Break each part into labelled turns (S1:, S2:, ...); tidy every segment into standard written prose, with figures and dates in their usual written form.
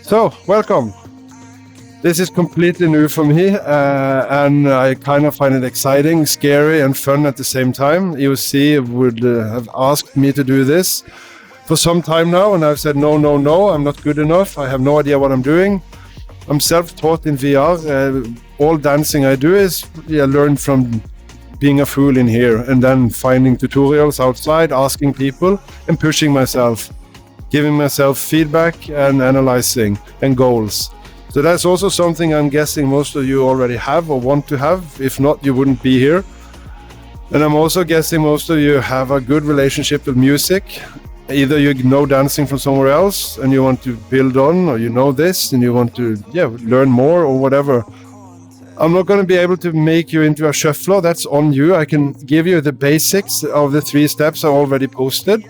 S1: So, welcome. This is completely new for me, and I kind of find it exciting, scary, and fun at the same time. EoZ would have asked me to do this for some time now, and I've said, no, I'm not good enough. I have no idea what I'm doing. I'm self-taught in VR. All dancing I do is learn from being a fool in here, and then finding tutorials outside, asking people, and pushing myself, giving myself feedback and analyzing and goals. So that's also something I'm guessing most of you already have or want to have. If not, you wouldn't be here. And I'm also guessing most of you have a good relationship with music. Either you know dancing from somewhere else and you want to build on, or you know this and you want to learn more or whatever. I'm not going to be able to make you into a shuffler. That's on you. I can give you the basics of the 3 steps I already posted.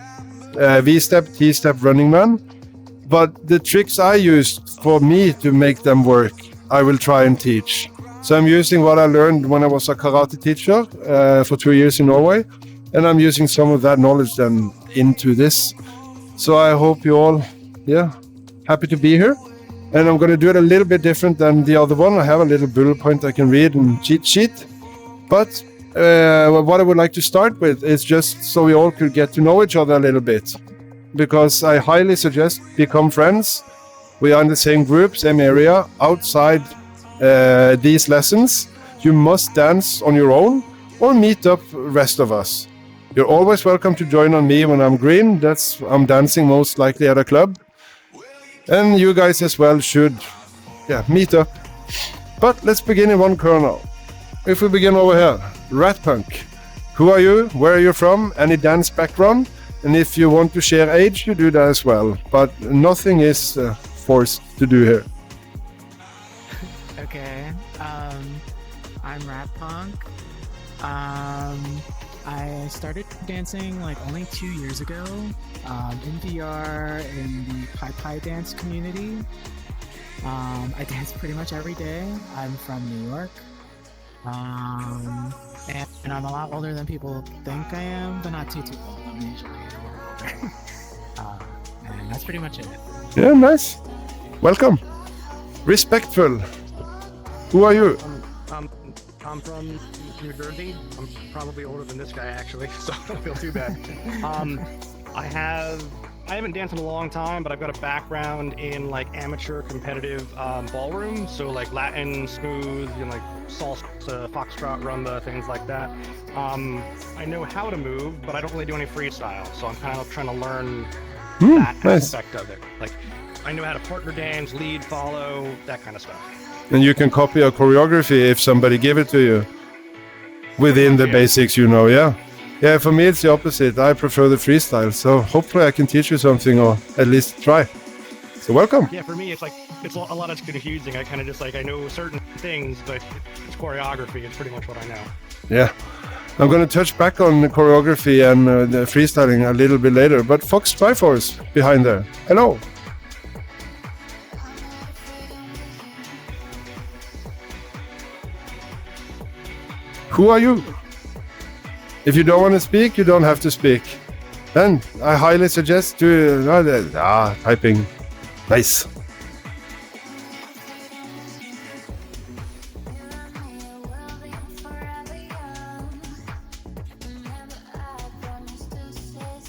S1: V-step, T-step, running man. But the tricks I used for me to make them work, I will try and teach. So I'm using what I learned when I was a karate teacher for 2 years in Norway. And I'm using some of that knowledge then into this. So I hope you all, happy to be here. And I'm going to do it a little bit different than the other one. I have a little bullet point I can read and cheat sheet. But what I would like to start with is just so we all could get to know each other a little bit. Because I highly suggest become friends. We are in the same group, same area. Outside these lessons, you must dance on your own or meet up rest of us. You're always welcome to join on me when I'm green. I'm dancing most likely at a club. And you guys as well should meet up. But let's begin in one corner. If we begin over here, Rat Punk. Who are you? Where are you from? Any dance background? And if you want to share age, you do that as well. But nothing is forced to do here.
S2: Okay. I'm Rat Punk. I started dancing like only 2 years ago in VR in the Pi dance community. I dance pretty much every day. I'm from New York. And I'm a lot older than people think I am, but not too old. I'm usually a little older. And that's pretty much it.
S1: Yeah, nice. Welcome. Respectful. Who are you?
S3: I'm from New Jersey. I'm probably older than this guy actually, so I don't feel too bad. I haven't danced in a long time, but I've got a background in like amateur competitive ballroom, so like Latin, smooth, like salsa, foxtrot, rumba, things like that. I know how to move, but I don't really do any freestyle, so I'm kind of trying to learn that aspect of it. Like, I know how to partner dance, lead, follow, that kind of stuff.
S1: And you can copy a choreography if somebody give it to you. Within the basics, yeah? Yeah, for me it's the opposite. I prefer the freestyle, so hopefully I can teach you something or at least try. So welcome.
S3: Yeah, for me it's a lot of confusing. I kind of just I know certain things, but it's choreography. It's pretty much what I know.
S1: Yeah. I'm going to touch back on the choreography and the freestyling a little bit later, but Fox Triforce behind there. Hello. Who are you? If you don't want to speak, you don't have to speak. Then I highly suggest to typing. Nice.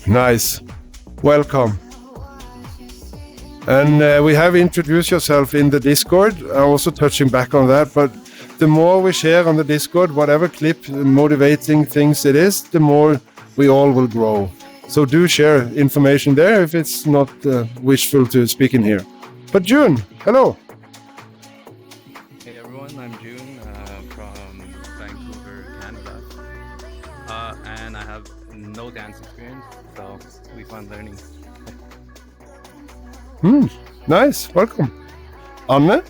S1: Nice. Welcome. And we have introduced yourself in the Discord. I'm also touching back on that, but the more we share on the Discord, whatever clip motivating things it is, the more we all will grow. So do share information there if it's not wishful to speak in here. But June, hello.
S4: Hey everyone, I'm June from Vancouver, Canada. And I have no dance experience, so it'll be fun learning.
S1: Nice, welcome. Anne?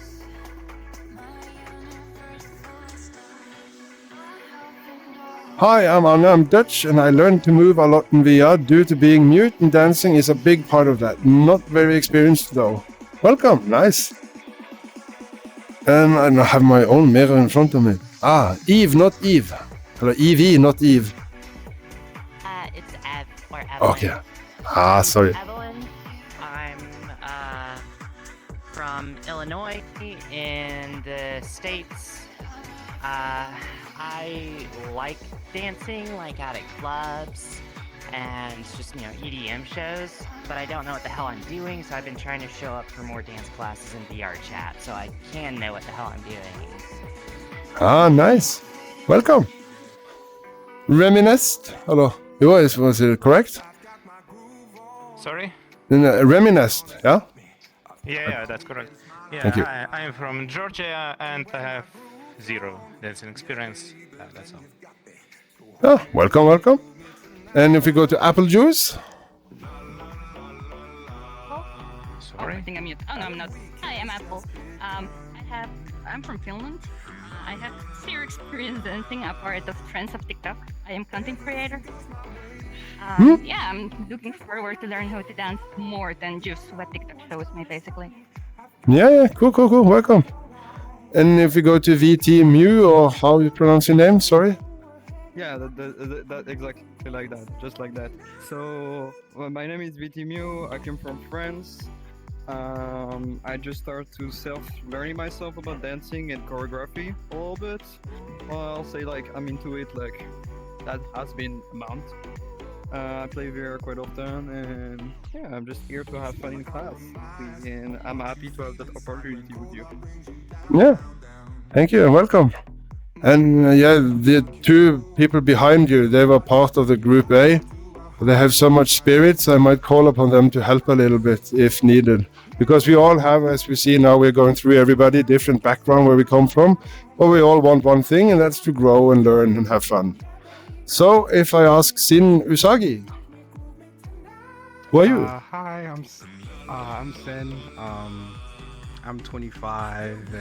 S1: Hi, I'm Anne, I'm Dutch, and I learned to move a lot in VR due to being mute, and dancing is a big part of that. Not very experienced though. Welcome, nice. And I have my own mirror in front of me. Eve, not Eve. Hello, EV, not Eve.
S5: It's Ev, or Evelyn.
S1: Okay. Sorry.
S5: Evelyn, I'm from Illinois in the States. I like dancing, like at clubs and just, EDM shows, but I don't know what the hell I'm doing, so I've been trying to show up for more dance classes in VR chat, so I can know what the hell I'm doing.
S1: Ah, nice. Welcome. Reminisced. Hello. Was it correct?
S6: Sorry?
S1: Reminisced, yeah?
S6: Yeah, that's correct. Yeah,
S1: Thank you.
S6: I am from Georgia and I have 0 dancing experience. That's all.
S1: Oh, welcome. And if we go to Apple Juice?
S6: Sorry?
S7: I think I'm mute. Oh no, I'm not. Hi, I'm Apple. I'm from Finland. I have 0 experience dancing apart of trends of TikTok. I am content creator. Yeah, I'm looking forward to learn how to dance more than just what TikTok shows me, basically.
S1: Yeah, cool. Welcome. And if we go to VT Mew, or how you pronounce your name, sorry?
S8: Yeah, that exactly like that, just like that. So, my name is VT Mew. I came from France. I just started to learning myself about dancing and choreography a little bit. Well, I'll say I'm into it that has been a month. I play VR quite often, and yeah, I'm just here to have fun in class. And I'm happy to have that opportunity with you.
S1: Yeah. Thank you and welcome. And the 2 people behind you, they were part of the group A. They have so much spirit, so I might call upon them to help a little bit if needed. Because we all have, as we see now, we're going through everybody, different background where we come from, but we all want one thing, and that's to grow and learn and have fun. So if I ask Sin Usagi, who are you?
S9: Hi, I'm Sin. I'm 25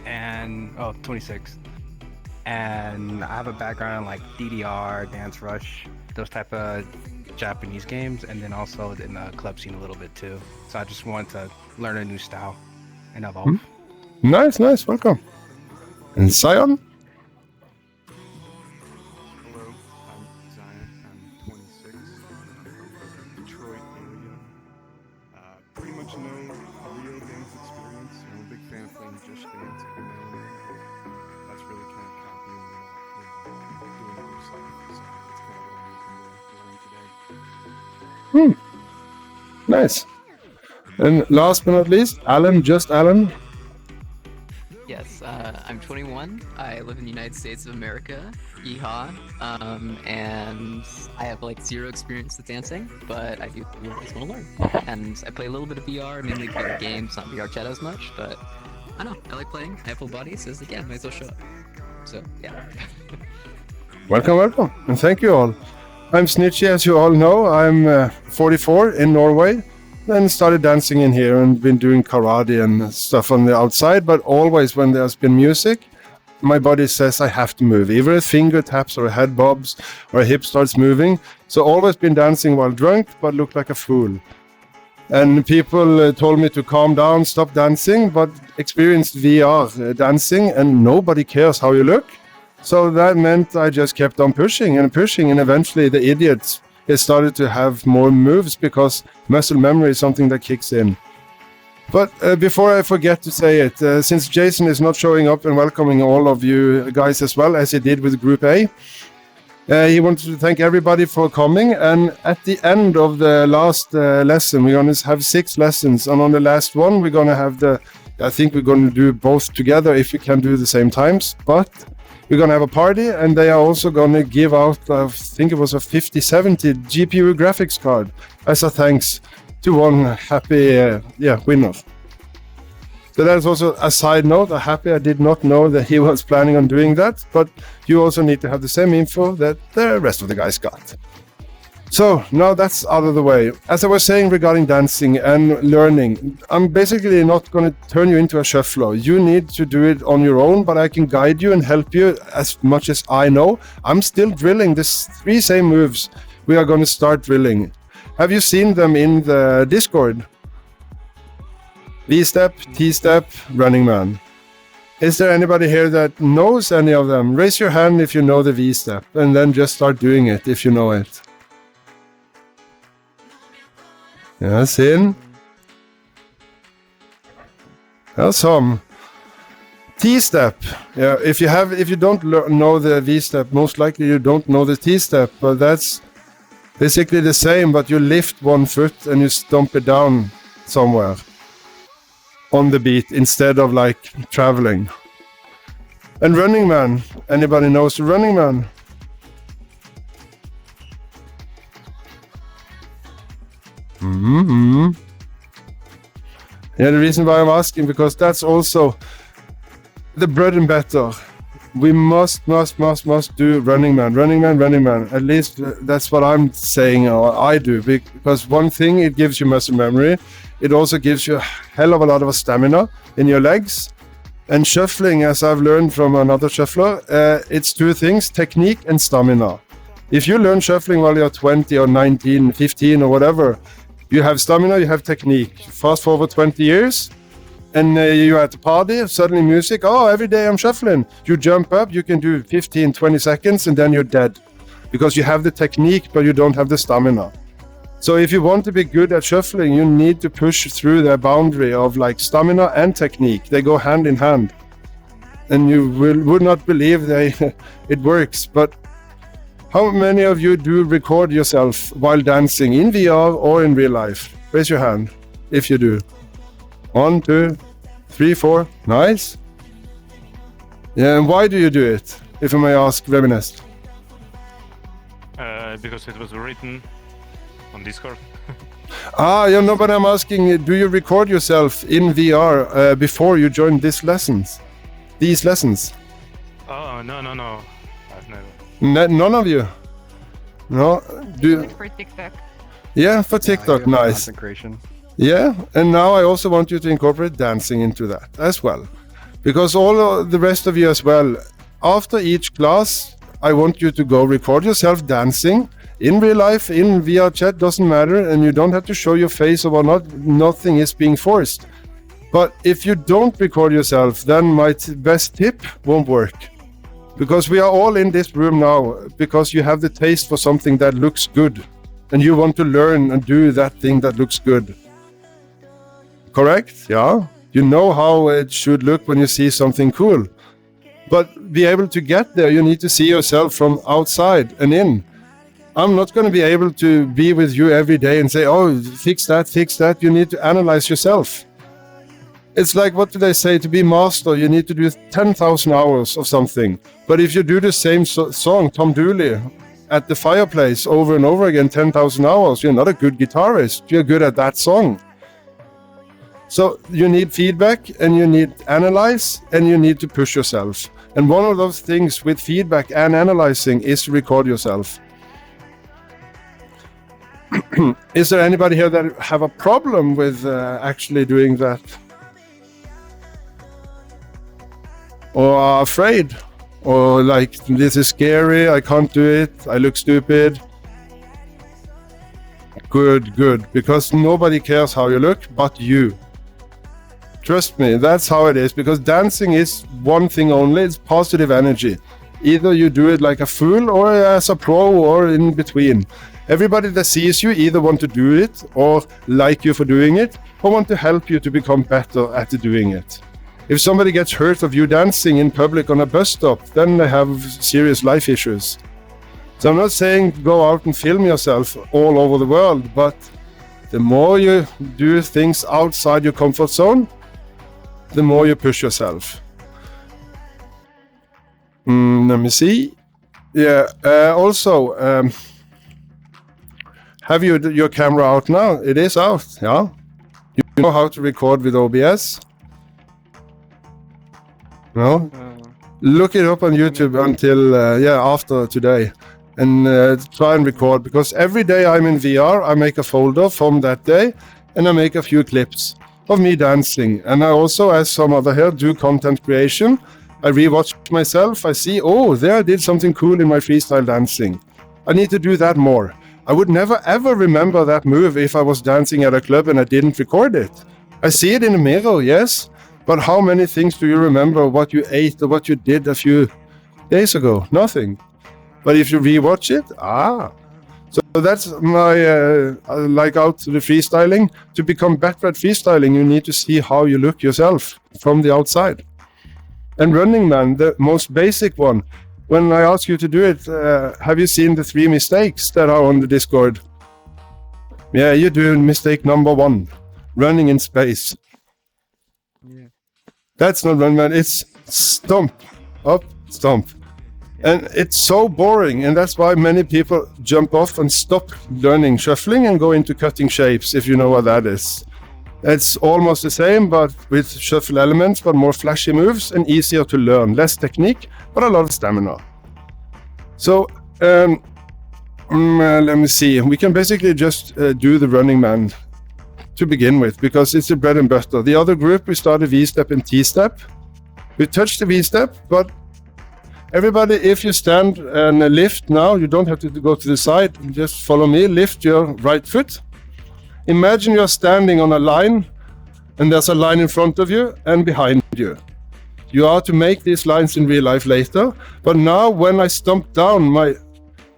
S9: and 26, and I have a background in like DDR, Dance Rush, those type of Japanese games, and then also in the club scene a little bit too. So I just want to learn a new style and evolve.
S1: Nice, welcome. And Sion?
S10: Hello, I'm Zion. I'm 26. From Detroit area. Pretty much know a real dance experience. I'm a big fan of playing Just Dance. That's really kind of copying doing it yourself. So that's kind of what I'm using to learn today.
S1: Nice. And last but not least, Alan, just Alan.
S11: Yes, I'm 21. I live in the United States of America. Yeehaw. And I have like 0 experience with dancing, but I do always want to learn. And I play a little bit of VR, mainly play games, not VR chat as much, but I don't know. I like playing. I have full body, so yeah, might as well show up. So, yeah.
S1: Welcome. And thank you all. I'm Snitchie, as you all know. I'm 44 in Norway. Then started dancing in here and been doing karate and stuff on the outside, but always when there's been music, my body says I have to move. Either a finger taps or a head bobs or a hip starts moving. So always been dancing while drunk, but looked like a fool. And people told me to calm down, stop dancing, but experienced VR dancing and nobody cares how you look. So that meant I just kept on pushing, and eventually the idiots started to have more moves because muscle memory is something that kicks in. But before I forget to say it, since Jason is not showing up and welcoming all of you guys as well as he did with Group A, he wanted to thank everybody for coming. And at the end of the last lesson, we're going to have 6 lessons. And on the last one, we're going to have I think we're going to do both together if we can do the same times. But we're going to have a party, and they are also going to give out, I think it was a 5070 GPU graphics card as a thanks to one happy winner. So that's also a side note. I'm happy I did not know that he was planning on doing that, but you also need to have the same info that the rest of the guys got. So now that's out of the way. As I was saying regarding dancing and learning, I'm basically not going to turn you into a shuffler. You need to do it on your own, but I can guide you and help you as much as I know. I'm still drilling these 3 same moves. We are going to start drilling. Have you seen them in the Discord? V-step, T-step, running man. Is there anybody here that knows any of them? Raise your hand if you know the V-step, and then just start doing it if you know it. Yes, in. There's some T-step. Yeah, if you don't know the V-step, most likely you don't know the T-step, but that's basically the same, but you lift one foot and you stomp it down somewhere on the beat instead of like traveling. And Running Man, anybody knows the Running Man? Mm-hmm. Yeah, the reason why I'm asking, because that's also the bread and butter. We must do Running Man. At least that's what I'm saying, or I do. Because one thing, it gives you muscle memory. It also gives you a hell of a lot of stamina in your legs. And shuffling, as I've learned from another shuffler, it's two things, technique and stamina. If you learn shuffling while you're 20 or 19, 15 or whatever, you have stamina, you have technique. Fast forward 20 years, and you're at a party, suddenly music, oh, every day I'm shuffling. You jump up, you can do 15, 20 seconds, and then you're dead. Because you have the technique, but you don't have the stamina. So if you want to be good at shuffling, you need to push through the boundary of like stamina and technique. They go hand in hand. And you would not believe it works. But how many of you do record yourself while dancing in VR or in real life? Raise your hand if you do. 1, 2, 3, 4. Nice. Yeah, and why do you do it? If I may ask, Webinest.
S6: Because it was written on Discord.
S1: Yeah, no, but I'm asking, do you record yourself in VR before you join these lessons?
S6: Oh, no. I've never.
S1: None of you? No?
S7: For TikTok.
S1: Yeah, for TikTok, nice. Yeah, and now I also want you to incorporate dancing into that as well. Because all of the rest of you as well, after each class, I want you to go record yourself dancing in real life, in VR chat, doesn't matter, and you don't have to show your face or whatnot, nothing is being forced. But if you don't record yourself, then my best tip won't work. Because we are all in this room now, because you have the taste for something that looks good, and you want to learn and do that thing that looks good. Correct? Yeah? You know how it should look when you see something cool. But be able to get there, you need to see yourself from outside and in. I'm not going to be able to be with you every day and say, oh, fix that. You need to analyze yourself. It's like, what do they say? To be master, you need to do 10,000 hours of something. But if you do the same song, Tom Dooley, at the fireplace over and over again, 10,000 hours, you're not a good guitarist. You're good at that song. So you need feedback, and you need analyze, and you need to push yourself. And one of those things with feedback and analyzing is to record yourself. Is there anybody here that have a problem with actually doing that? Or are afraid? Or like, this is scary, I can't do it, I look stupid? Good. Because nobody cares how you look but you. Trust me, that's how it is. Because dancing is one thing only, it's positive energy. Either you do it like a fool or as a pro or in between. Everybody that sees you either want to do it or like you for doing it or want to help you to become better at doing it. If somebody gets hurt of you dancing in public on a bus stop, then they have serious life issues. So I'm not saying go out and film yourself all over the world, but the more you do things outside your comfort zone, the more you push yourself. Let me see. Yeah, also, have you your camera out now? It is out, yeah? You know how to record with OBS? No? Look it up on YouTube until, after today. And try and record, because every day I'm in VR, I make a folder from that day, and I make a few clips of me dancing. And I also, as some other here, do content creation. I rewatch myself, I see, oh, there I did something cool in my freestyle dancing. I need to do that more. I would never ever remember that move if I was dancing at a club and I didn't record it. I see it in the mirror, yes, but how many things do you remember what you ate or what you did a few days ago? Nothing. But if you rewatch it, So So that's my like out to the freestyling. To become better at freestyling, you need to see how you look yourself from the outside. And Running Man, the most basic one. When I ask you to do it, have you seen the 3 mistakes that are on the Discord? Yeah, you do mistake number 1, running in space.
S8: Yeah.
S1: That's not Running Man, it's stomp, up, stomp. And it's so boring, and that's why many people jump off and stop learning shuffling and go into cutting shapes, if you know what that is. It's almost the same, but with shuffle elements, but more flashy moves and easier to learn. Less technique, but a lot of stamina. So, let me see. We can basically just do the Running Man to begin with, because it's the bread and butter. The other group, we started V-step and T-step. We touched the V-step, but everybody, if you stand and lift now, you don't have to go to the side. Just follow me. Lift your right foot. Imagine you're standing on a line, and there's a line in front of you and behind you. You are to make these lines in real life later, but now when I stomp down my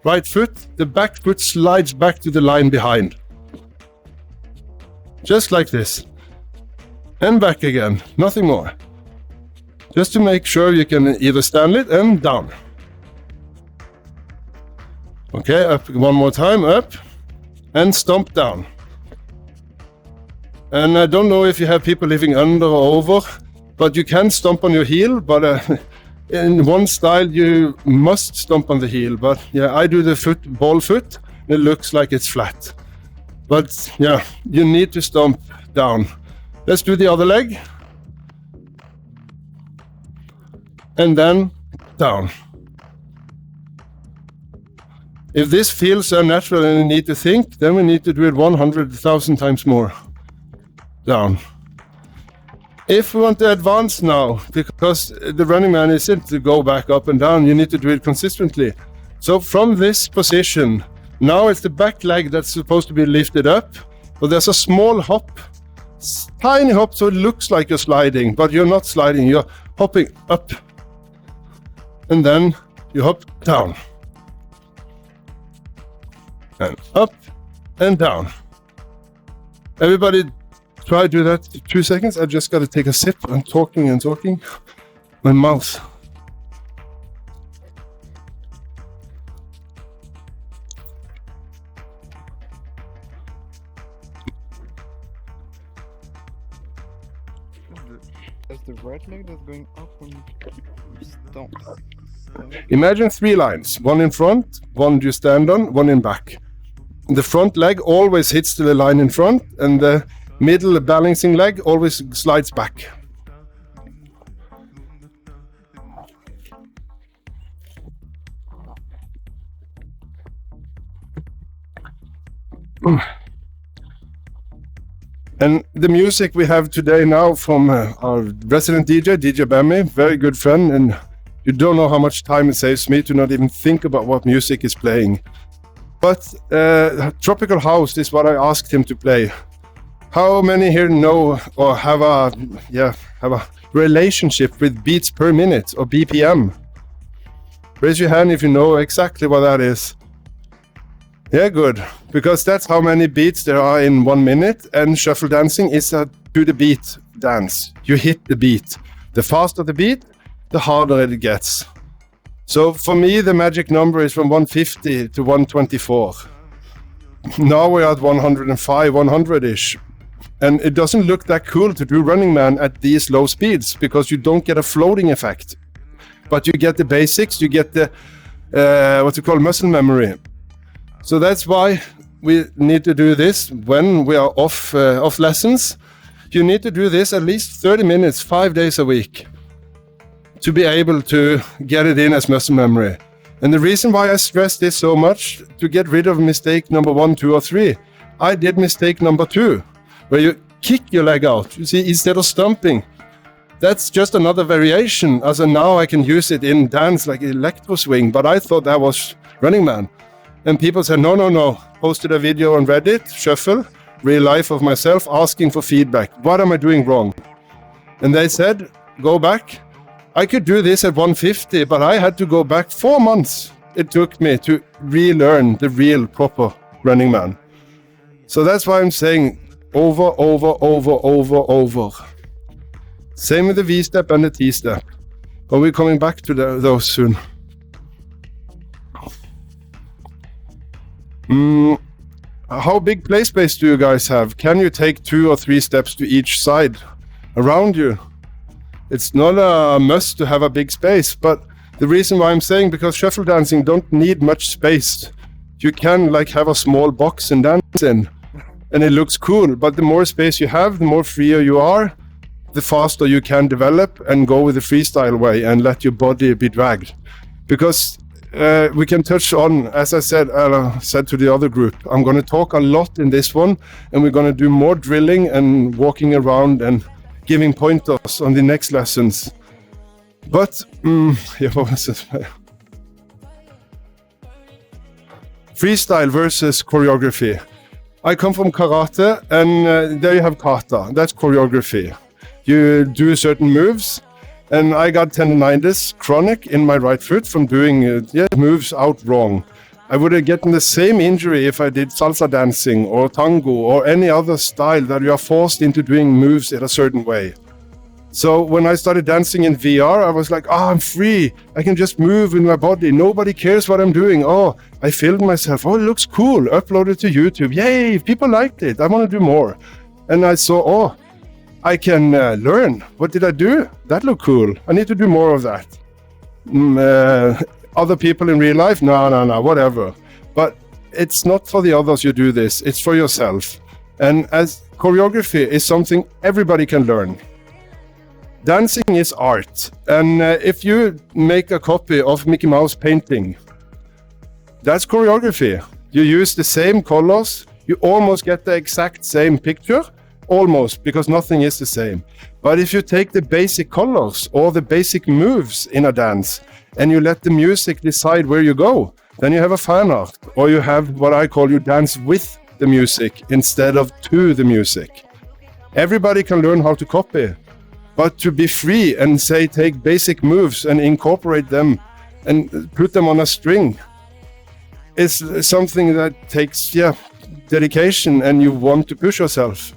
S1: right foot, the back foot slides back to the line behind. Just like this. And back again, nothing more. Just to make sure you can either stand it and down. Okay, up one more time, up, and stomp down. And I don't know if you have people living under or over, but you can stomp on your heel, but in one style you must stomp on the heel. But yeah, I do the ball foot, it looks like it's flat. But yeah, you need to stomp down. Let's do the other leg. And then down. If this feels unnatural and you need to think, then we need to do it 100,000 times more. Down. If we want to advance now, because the Running Man isn't to go back up and down, you need to do it consistently. So from this position, now it's the back leg that's supposed to be lifted up, but there's a small hop, tiny hop, so it looks like you're sliding, but you're not sliding, you're hopping up. And then you hop down. And up and down. Everybody try to do that 2 seconds. I just got to take a sip. I'm talking and talking. My mouth.
S8: That's the right leg that's going up when you stomp.
S1: Imagine 3 lines. One in front, one you stand on, one in back. The front leg always hits the line in front, and the middle balancing leg always slides back. And the music we have today now from our resident DJ, Dj Bammy, very good friend, and you don't know how much time it saves me to not even think about what music is playing. But Tropical House is what I asked him to play. How many here know or have a relationship with beats per minute or BPM? Raise your hand if you know exactly what that is. Yeah, good. Because that's how many beats there are in 1 minute, and shuffle dancing is a to the beat dance. You hit the beat. The faster the beat, the harder it gets. So for me, the magic number is from 150 to 124. Now we're at 105, 100-ish. And it doesn't look that cool to do Running Man at these low speeds because you don't get a floating effect. But you get the basics, you get the, muscle memory. So that's why we need to do this when we are off lessons. You need to do this at least 30 minutes, 5 days a week, to be able to get it in as muscle memory. And the reason why I stress this so much, to get rid of mistake number 1, 2, or 3, I did mistake number 2, where you kick your leg out, you see, instead of stomping. That's just another variation, as now I can use it in dance like electro swing, but I thought that was Running Man. And people said, no. Posted a video on Reddit, shuffle, real life of myself, asking for feedback. What am I doing wrong? And they said, go back. I could do this at 150, but I had to go back 4 months. It took me to relearn the real proper Running Man. So that's why I'm saying over. Same with the V step and the T step. But we're coming back to those soon. How big play space do you guys have? Can you take 2 or 3 steps to each side around you? It's not a must to have a big space, but the reason why I'm saying, because shuffle dancing don't need much space. You can like have a small box and dance in, and it looks cool, but the more space you have, the more freer you are, the faster you can develop and go with the freestyle way and let your body be dragged. Because we can touch on, as I said to the other group, I'm going to talk a lot in this one, and we're going to do more drilling and walking around and giving pointers on the next lessons. But freestyle versus choreography. I come from karate, and there you have kata. That's choreography. You do certain moves, and I got tendonitis chronic in my right foot from doing moves out wrong. I would have gotten the same injury if I did salsa dancing or tango or any other style that you are forced into doing moves in a certain way. So when I started dancing in VR, I was like, I'm free. I can just move in my body. Nobody cares what I'm doing. I filmed myself. It looks cool. Uploaded to YouTube. Yay, people liked it. I want to do more. And I saw, I can learn. What did I do? That looked cool. I need to do more of that. Other people in real life? No, whatever. But it's not for the others you do this. It's for yourself. And as choreography is something everybody can learn. Dancing is art. And if you make a copy of Mickey Mouse painting, that's choreography. You use the same colors. You almost get the exact same picture. Almost, because nothing is the same. But if you take the basic colors or the basic moves in a dance and you let the music decide where you go, then you have a fan art, or you have what I call you dance with the music instead of to the music. Everybody can learn how to copy, but to be free and say take basic moves and incorporate them and put them on a string is something that takes dedication, and you want to push yourself.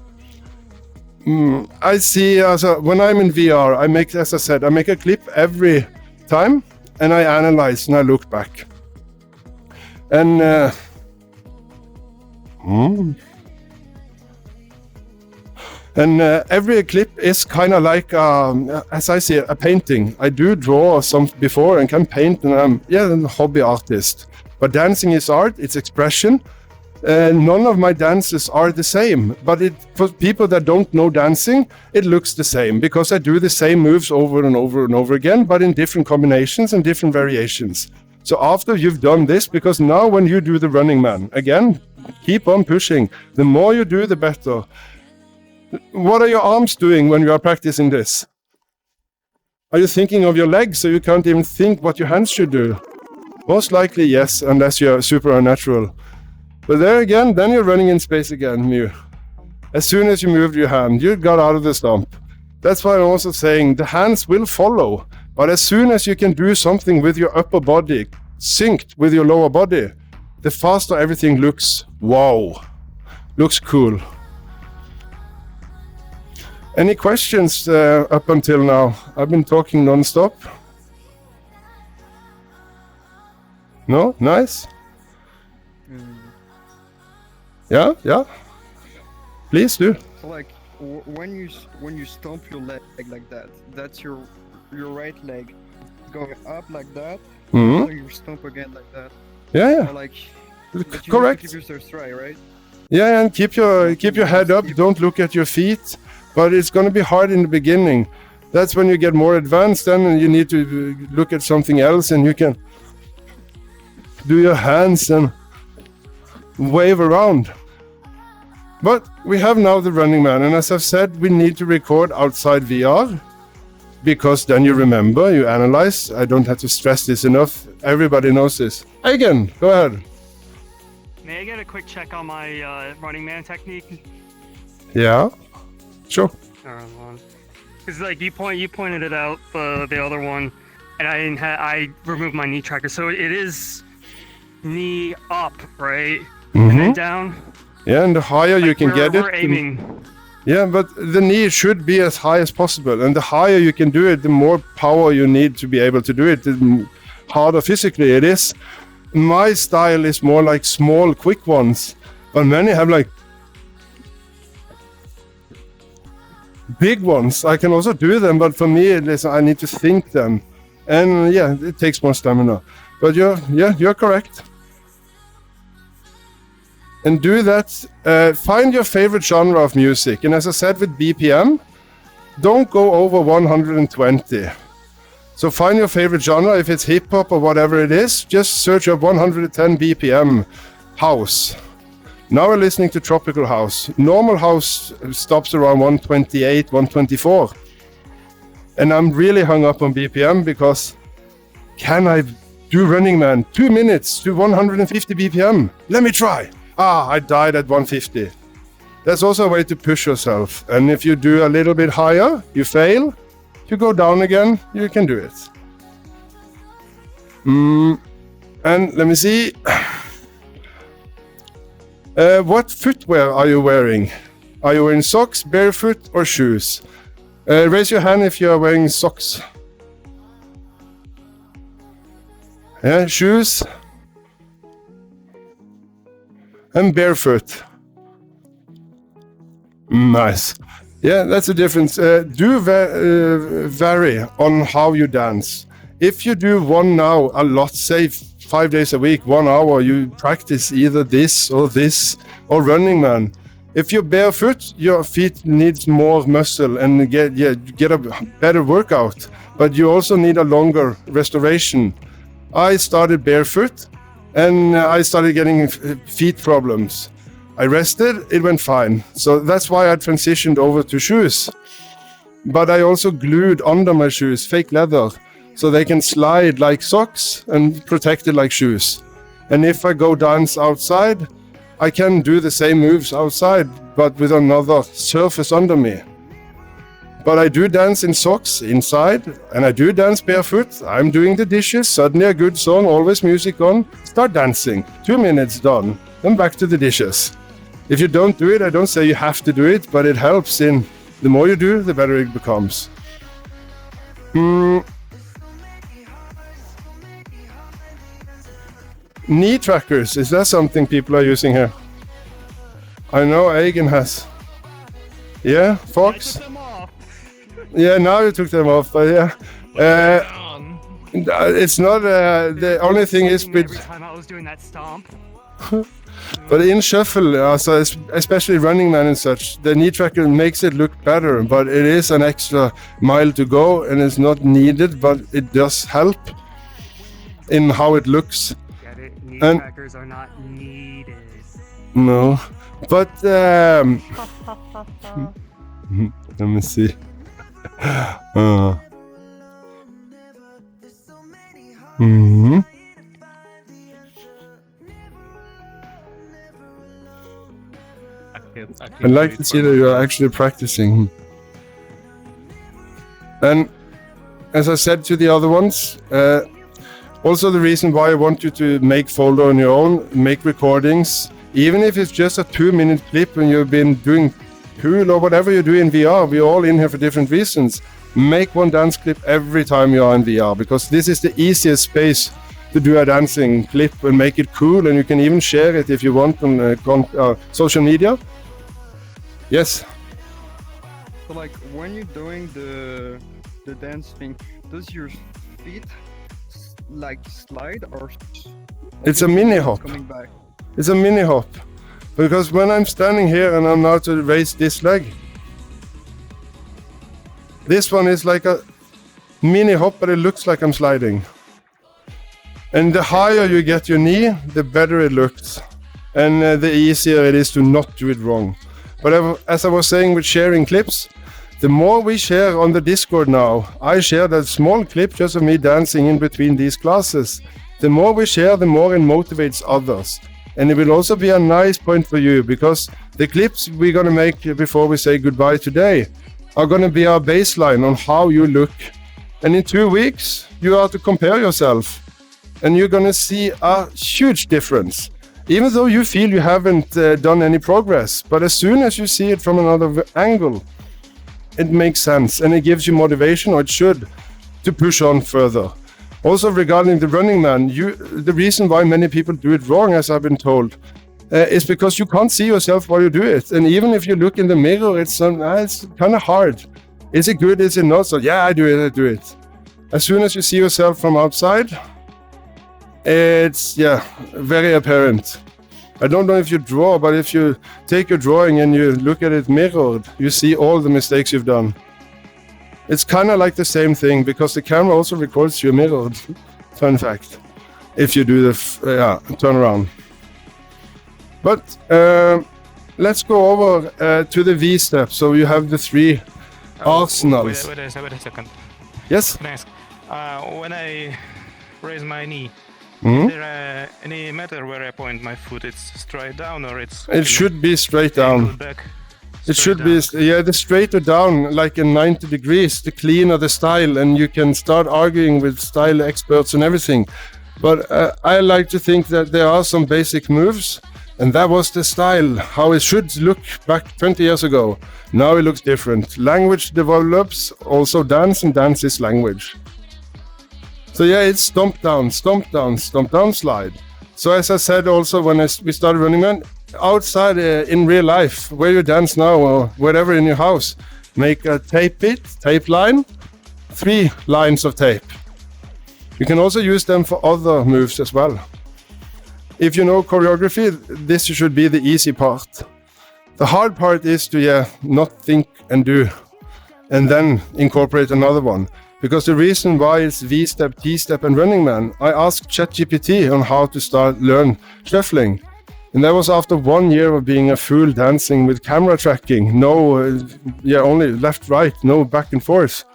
S1: I see, when I'm in VR, I make, as I said, I make a clip every time, and I analyze and I look back. And every clip is kind of like, as I see it, a painting. I do draw some before and can paint, and I'm a hobby artist. But dancing is art, it's expression. None of my dances are the same, but for people that don't know dancing, it looks the same because I do the same moves over and over and over again, but in different combinations and different variations. So after you've done this, because now when you do the running man, again, keep on pushing. The more you do, the better. What are your arms doing when you are practicing this? Are you thinking of your legs so you can't even think what your hands should do? Most likely yes, unless you're super unnatural. But there again, then you're running in space again, Mew. As soon as you moved your hand, you got out of the slump. That's why I'm also saying the hands will follow. But as soon as you can do something with your upper body, synced with your lower body, the faster everything looks. Wow. Looks cool. Any questions up until now? I've been talking non-stop. No? Nice? Yeah. Please do.
S8: So like when you stomp your leg like that, that's your right leg going up like that.
S1: Mm-hmm.
S8: So you stomp again like that.
S1: Yeah.
S8: Or like,
S1: correct.
S8: Keep yourself straight, right?
S1: Yeah, and keep your head up. Don't look at your feet. But it's going to be hard in the beginning. That's when you get more advanced. Then you need to look at something else, and you can do your hands and wave around. But we have now the running man, and as I've said, we need to record outside VR, because then you remember, you analyze. I don't have to stress this enough. Everybody knows this. Again, go ahead.
S3: May I get a quick check on my running man technique?
S1: Yeah, sure.
S3: Because like you pointed it out, the other one, and I removed my knee tracker, so it is knee up, right? and then down.
S1: Yeah, and the higher you can get
S3: We're
S1: it.
S3: aiming.
S1: Yeah, but the knee should be as high as possible. And the higher you can do it, the more power you need to be able to do it, the harder physically it is. My style is more like small, quick ones. But many have like big ones. I can also do them, but for me, I need to think them. And yeah, it takes more stamina. But you're correct. And do that. Find your favorite genre of music. And as I said with BPM, don't go over 120. So find your favorite genre. If it's hip hop or whatever it is, just search up 110 BPM house. Now we're listening to tropical house. Normal house stops around 128, 124. And I'm really hung up on BPM because can I do Running Man 2 minutes to 150 BPM? Let me try. I died at 150. That's also a way to push yourself. And if you do a little bit higher, you fail. If you go down again, you can do it. And let me see. What footwear are you wearing? Are you wearing socks, barefoot, or shoes? Raise your hand if you are wearing socks. Yeah, shoes. And barefoot. Nice. Yeah, that's the difference. Do vary on how you dance. If you do one now a lot, say 5 days a week, 1 hour, you practice either this or Running Man. If you're barefoot, your feet needs more muscle and get a better workout. But you also need a longer restoration. I started barefoot and I started getting feet problems. I rested, it went fine. So that's why I transitioned over to shoes. But I also glued under my shoes fake leather so they can slide like socks and protect it like shoes. And if I go dance outside, I can do the same moves outside, but with another surface under me. But I do dance in socks inside, and I do dance barefoot. I'm doing the dishes, suddenly a good song, always music on. Start dancing. 2 minutes done. Then back to the dishes. If you don't do it, I don't say you have to do it, but it helps in the more you do, the better it becomes. Knee trackers, is that something people are using here? I know Eigen has. Yeah, Fox? Yeah, now you took them off, but yeah. It's not, the only thing is with...
S3: Every time I was doing that stomp.
S1: But in shuffle, especially Running Man and such, the knee tracker makes it look better, but it is an extra mile to go and it's not needed, but it does help in how it looks.
S3: Get it? Knee trackers are not needed.
S1: No, but let me see. I'd like to see that you are actually practicing. And as I said to the other ones, also the reason why I want you to make folder on your own, make recordings, even if it's just a 2-minute clip and you've been doing pool or whatever you do in VR, we're all in here for different reasons. Make one dance clip every time you are in VR, because this is the easiest space to do a dancing clip and make it cool, and you can even share it if you want on social media. Yes.
S8: So like when you're doing the dance thing, does your feet like slide or?
S1: It's a mini hop.
S8: Coming back.
S1: It's a mini hop, because when I'm standing here and I'm now to raise this leg, this one is like a mini hop, but it looks like I'm sliding. And the higher you get your knee, the better it looks, and the easier it is to not do it wrong. But as I was saying with sharing clips, the more we share on the Discord now, I share that small clip just of me dancing in between these classes. The more we share, the more it motivates others. And it will also be a nice point for you, because the clips we're going to make before we say goodbye today are going to be our baseline on how you look. And in 2 weeks, you are to compare yourself. And you're going to see a huge difference. even though you feel you haven't done any progress. But as soon as you see it from another angle, it makes sense and it gives you motivation, or it should, to push on further. Also regarding the Running Man, the reason why many people do it wrong, as I've been told, is because you can't see yourself while you do it. And even if you look in the mirror, it's kind of hard. Is it good? Is it not? So yeah, I do it. As soon as you see yourself from outside, it's very apparent. I don't know if you draw, but if you take your drawing and you look at it mirrored, you see all the mistakes you've done. It's kind of like the same thing, because the camera also records you mirrored. Fun fact. If you do the turn around. But let's go over to the V step. So you have the three arsenals.
S6: Wait a second.
S1: Yes?
S6: Can I ask, when I raise my knee,
S1: Mm-hmm.
S6: is there any matter where I point my foot? It's straight down, or it's...
S1: It should be straight down.
S6: Back,
S1: It should be, the straighter down, like in 90 degrees, the cleaner the style, and you can start arguing with style experts and everything. But I like to think that there are some basic moves, and that was the style, how it should look back 20 years ago. Now it looks different. Language develops, also dance, and dance is language. So yeah, it's stomp down, slide. So as I said also when we started Running Man, outside in real life, where you dance now or wherever in your house, make a tape line, 3 lines of tape. You can also use them for other moves as well. If you know choreography, this should be the easy part. The hard part is to not think and do, and then incorporate another one. Because the reason why it's V-step, T-step and Running Man, I asked ChatGPT on how to learn shuffling. And that was after 1 year of being a fool dancing with camera tracking. No, only left, right, no back and forth.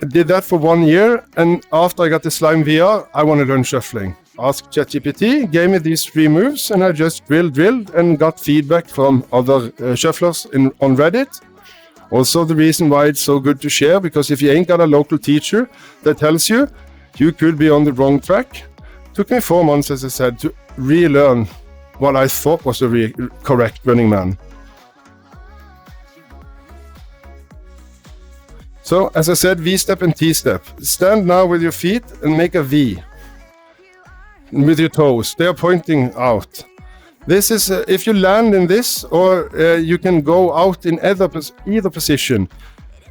S1: I did that for 1 year, and after I got the Slime VR, I want to learn shuffling. Asked ChatGPT, gave me these 3 moves, and I just drilled and got feedback from other shufflers on Reddit. Also the reason why it's so good to share, because if you ain't got a local teacher that tells you, you could be on the wrong track. Took me 4 months, as I said, to relearn what I thought was the correct Running Man. So, as I said, V-step and T-step. Stand now with your feet and make a V. With your toes, they are pointing out. This is, if you land in this, or you can go out in either position.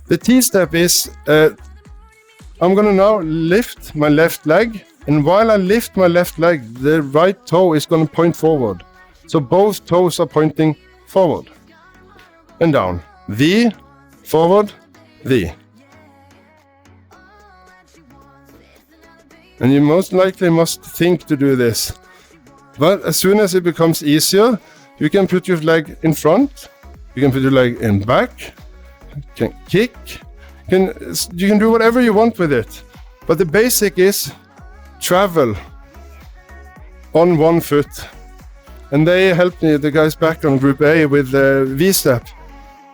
S1: The T-step is, I'm gonna now lift my left leg, and while I lift my left leg, the right toe is gonna point forward. So both toes are pointing forward and down. V, forward, V. And you most likely must think to do this. But as soon as it becomes easier, you can put your leg in front, you can put your leg in back, you can kick, you can do whatever you want with it. But the basic is travel on 1 foot. And they helped me, the guys back on Group A, with the V-step.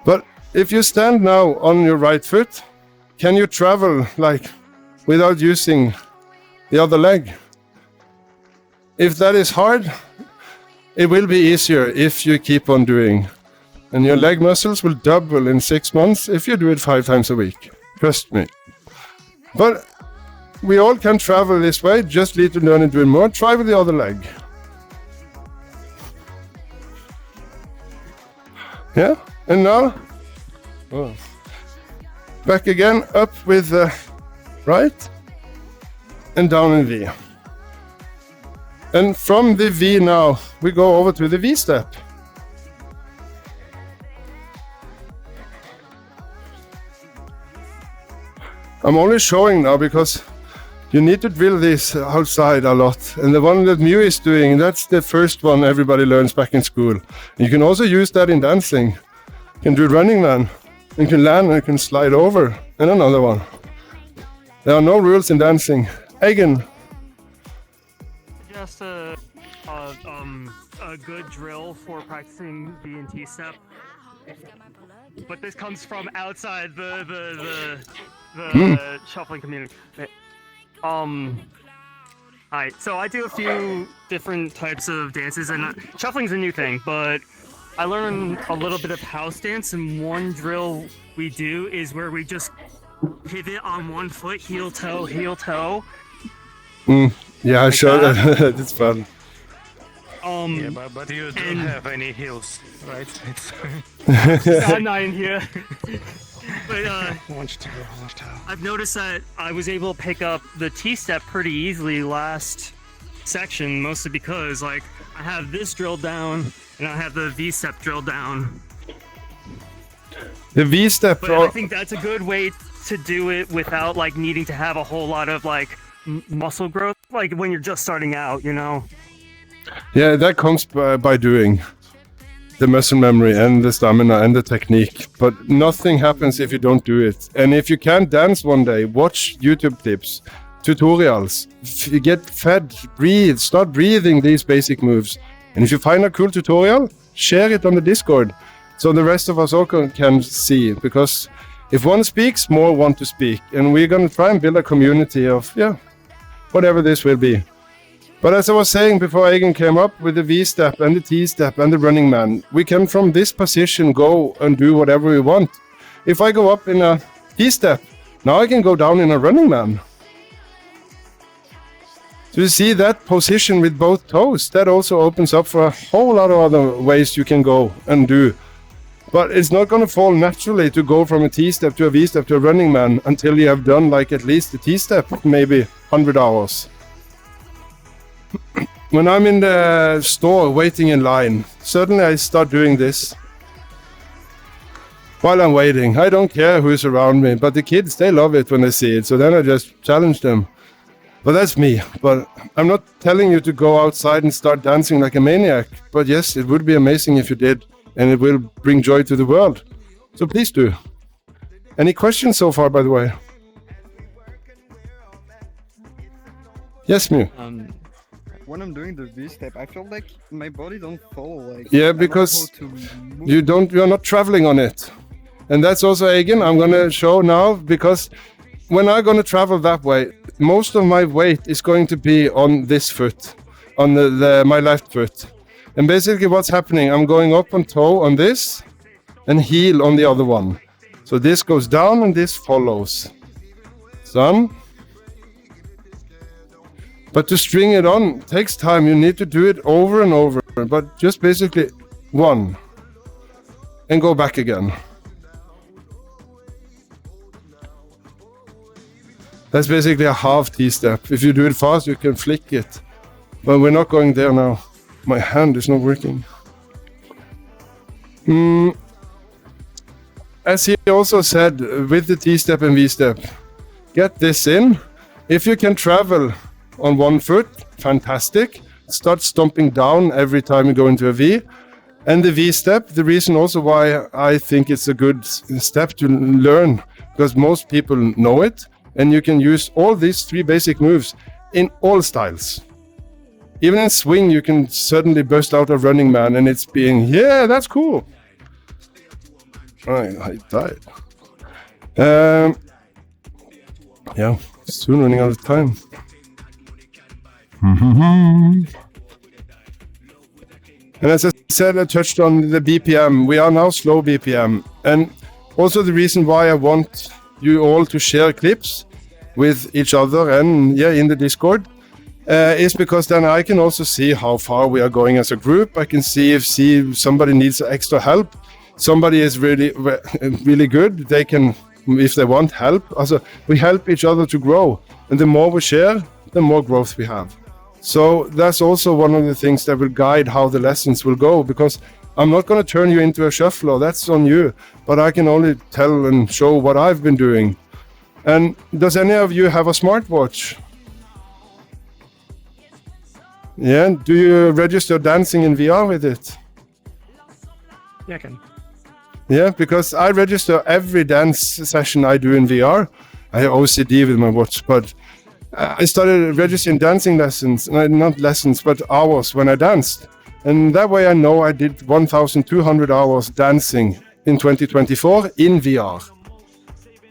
S1: But if you stand now on your right foot, can you travel like without using the other leg? If that is hard, it will be easier if you keep on doing. And your leg muscles will double in 6 months if you do it 5 times a week. Trust me. But we all can travel this way, just need to learn and do it more. Try with the other leg. Yeah, and now, back again, up with the right, and down in V. And from the V now, we go over to the V step. I'm only showing now because you need to drill this outside a lot. And the one that Mew is doing, that's the first one everybody learns back in school. You can also use that in dancing. You can do Running Man. You can land and you can slide over. And another one. There are no rules in dancing. Egan.
S12: Just a good drill for practicing V and T step, but this comes from outside the shuffling community. Alright, so I do a few different types of dances, and shuffling's a new thing, but I learned a little bit of house dance, and one drill we do is where we just pivot on one foot, heel toe, heel toe.
S1: Yeah, I showed that. It's fun.
S6: Yeah, but you don't have any heels, right?
S12: I'm not in here. But I've noticed that I was able to pick up the T-step pretty easily last section, mostly because like I have this drilled down and I have the V-step drilled down.
S1: The V-step.
S12: But I think that's a good way to do it without like needing to have a whole lot of like muscle growth, like when you're just starting out, you know.
S1: Yeah, that comes by doing the muscle memory and the stamina and the technique. But nothing happens if you don't do it. And if you can't dance one day, watch YouTube clips, tutorials, get fed, breathe, start breathing these basic moves. And if you find a cool tutorial, share it on the Discord so the rest of us all can see. Because if one speaks, more want to speak. And we're going to try and build a community of, whatever this will be. But as I was saying before Egan came up with the V-step and the T-step and the running man, we can from this position go and do whatever we want. If I go up in a T-step, now I can go down in a running man. So you see that position with both toes, that also opens up for a whole lot of other ways you can go and do. But it's not going to fall naturally to go from a T-step to a V-step to a running man until you have done like at least the T-step, maybe 100 hours. When I'm in the store waiting in line, suddenly I start doing this. While I'm waiting, I don't care who's around me, but the kids, they love it when they see it, so then I just challenge them. But that's me. But I'm not telling you to go outside and start dancing like a maniac. But yes, it would be amazing if you did, and it will bring joy to the world. So please do. Any questions so far, by the way? Yes, Mew.
S8: When I'm doing the V-step, I feel like my body don't fall. Like
S1: yeah, because you're not traveling on it. And that's also, again, I'm gonna show now, because when I'm gonna travel that way, most of my weight is going to be on this foot, on my left foot. And basically what's happening, I'm going up on toe on this and heel on the other one. So this goes down and this follows. Done. But to string it on takes time. You need to do it over and over. But just basically one. And go back again. That's basically a half T-step. If you do it fast, you can flick it. But we're not going there now. My hand is not working. As he also said, with the T-step and V-step, get this in. If you can travel on one foot, fantastic. Start stomping down every time you go into a V. And the V-step, the reason also why I think it's a good step to learn, because most people know it, and you can use all these three basic moves in all styles. Even in swing, you can suddenly burst out a running man, and it's being, yeah, that's cool. I died. Yeah, soon running out of time. And as I said, I touched on the BPM. We are now slow BPM. And also the reason why I want you all to share clips with each other and in the Discord is because then I can also see how far we are going as a group. I can see if somebody needs extra help. Somebody is really, really good. They can, if they want help. Also, we help each other to grow. And the more we share, the more growth we have. So that's also one of the things that will guide how the lessons will go, because I'm not going to turn you into a shuffler. That's on you. But I can only tell and show what I've been doing. And does any of you have a smartwatch? Yeah, do you register dancing in VR with it?
S12: Yeah, I can.
S1: Yeah, because I register every dance session I do in VR. I have OCD with my watch, but I started registering dancing lessons, not lessons, but hours when I danced. And that way I know I did 1,200 hours dancing in 2024 in VR.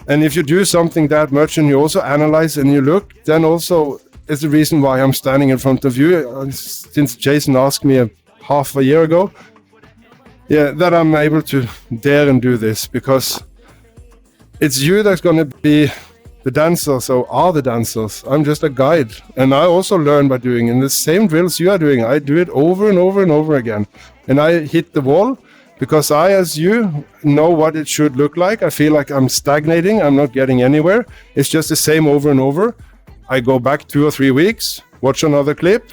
S1: And if you do something that much and you also analyze and you look, then also is the reason why I'm standing in front of you, since Jason asked me half a year ago. Yeah, that I'm able to dare and do this, because it's you that's going to be the dancers, or are the dancers. I'm just a guide, and I also learn by doing in the same drills you are doing. I do it over and over and over again, and I hit the wall because I, as you, know what it should look like. I feel like I'm stagnating. I'm not getting anywhere. It's just the same over and over. I go back 2 or 3 weeks, watch another clip,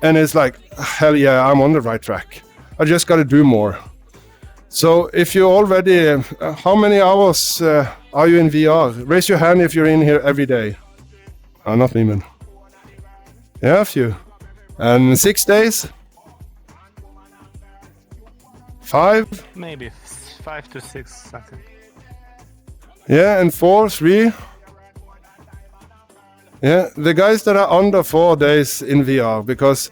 S1: and it's like, hell yeah, I'm on the right track. I just got to do more. So if you're already, how many hours are you in VR? Raise your hand if you're in here every day. Not even. Yeah, a few. And 6 days? 5?
S6: Maybe 5 to 6, something.
S1: Yeah, and 4, 3? Yeah, the guys that are under 4 days in VR, because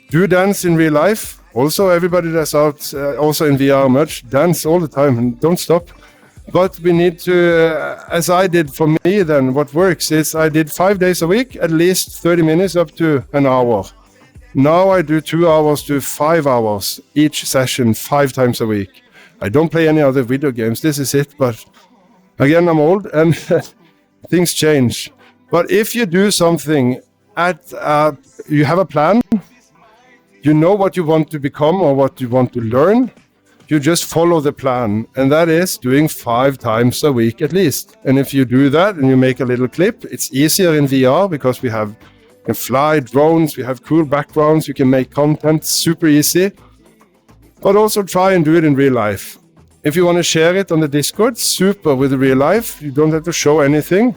S1: do dance in real life. Also, everybody that's out, also in VR much, dance all the time and don't stop. But we need to, as I did for me then, what works is I did 5 days a week, at least 30 minutes up to an hour. Now I do 2 hours to 5 hours each session, 5 times a week. I don't play any other video games, this is it, but again, I'm old and things change. But if you do something you have a plan, you know what you want to become or what you want to learn, you just follow the plan, and that is doing 5 times a week at least. And if you do that and you make a little clip, it's easier in VR because we can fly drones, we have cool backgrounds, you can make content super easy. But also try and do it in real life. If you want to share it on the Discord, super with the real life. You don't have to show anything.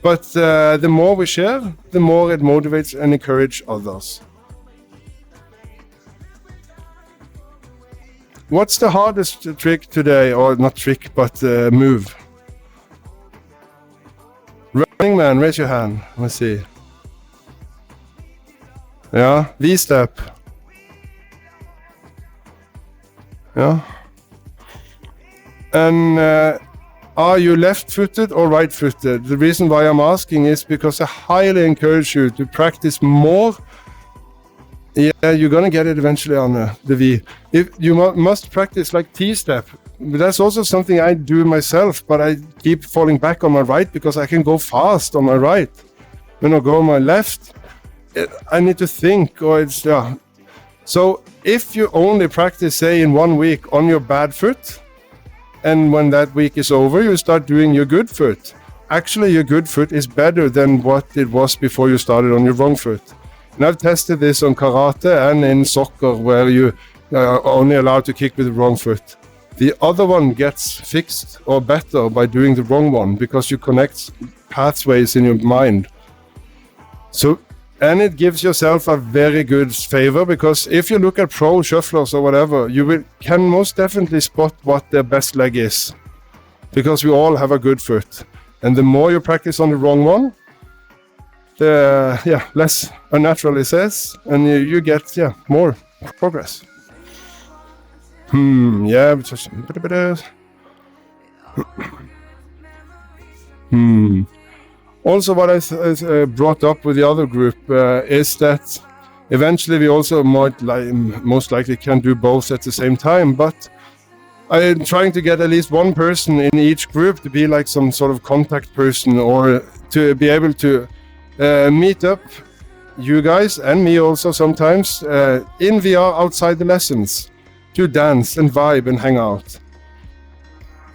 S1: But the more we share, the more it motivates and encourages others. What's the hardest trick today? Or not trick, but move? Running Man, raise your hand. Let's see. Yeah, V-step. Yeah. And are you left-footed or right-footed? The reason why I'm asking is because I highly encourage you to practice more. Yeah, you're gonna get it eventually on the V. If you must practice like T-step. That's also something I do myself, but I keep falling back on my right because I can go fast on my right. When I go on my left, I need to think, or it's, yeah. So if you only practice, say, in 1 week on your bad foot, and when that week is over, you start doing your good foot. Actually, your good foot is better than what it was before you started on your wrong foot. And I've tested this on karate and in soccer, where you are only allowed to kick with the wrong foot. The other one gets fixed or better by doing the wrong one, because you connect pathways in your mind. So, and it gives yourself a very good favor, because if you look at pro shufflers or whatever, you can most definitely spot what their best leg is, because we all have a good foot. And the more you practice on the wrong one, the less unnatural it is, and you get more progress. Also, what I brought up with the other group is that eventually we also most likely can do both at the same time, but I'm trying to get at least one person in each group to be like some sort of contact person, or to be able to meet up you guys and me also sometimes in VR outside the lessons to dance and vibe and hang out.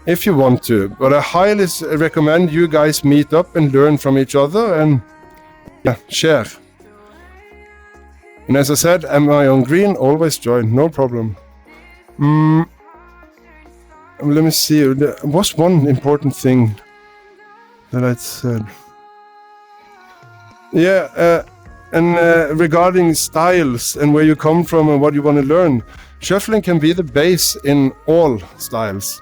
S1: If you want to, but I highly recommend you guys meet up and learn from each other and share. And as I said, am I on green? Always join, no problem. Let me see, there was one important thing that I said. Regarding styles and where you come from and what you want to learn, shuffling can be the base in all styles.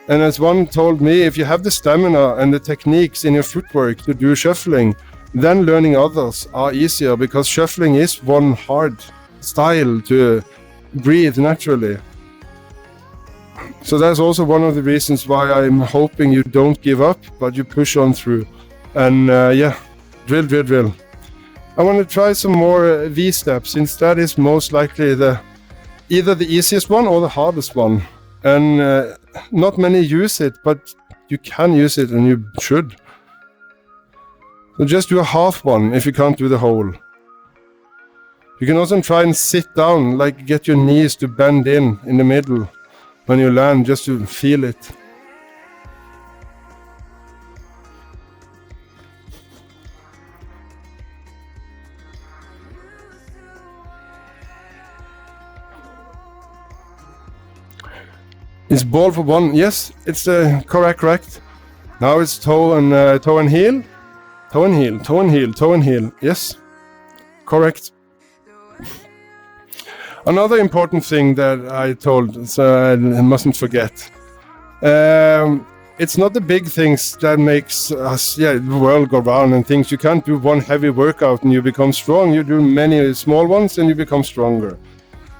S1: And as one told me, if you have the stamina and the techniques in your footwork to do shuffling, then learning others are easier, because shuffling is one hard style to breathe naturally. So that's also one of the reasons why I'm hoping you don't give up, but you push on through. And Drill. I want to try some more V steps, since that is most likely either the easiest one or the hardest one. And not many use it, but you can use it and you should. So just do a half one if you can't do the whole. You can also try and sit down, like get your knees to bend in the middle when you land, just to feel it. Is ball for one? Yes, it's correct. Now it's toe and heel. Toe and heel, toe and heel, toe and heel. Yes, correct. Another important thing that I told, so I mustn't forget. It's not the big things that makes us, the world go round and things. You can't do one heavy workout and you become strong. You do many small ones and you become stronger.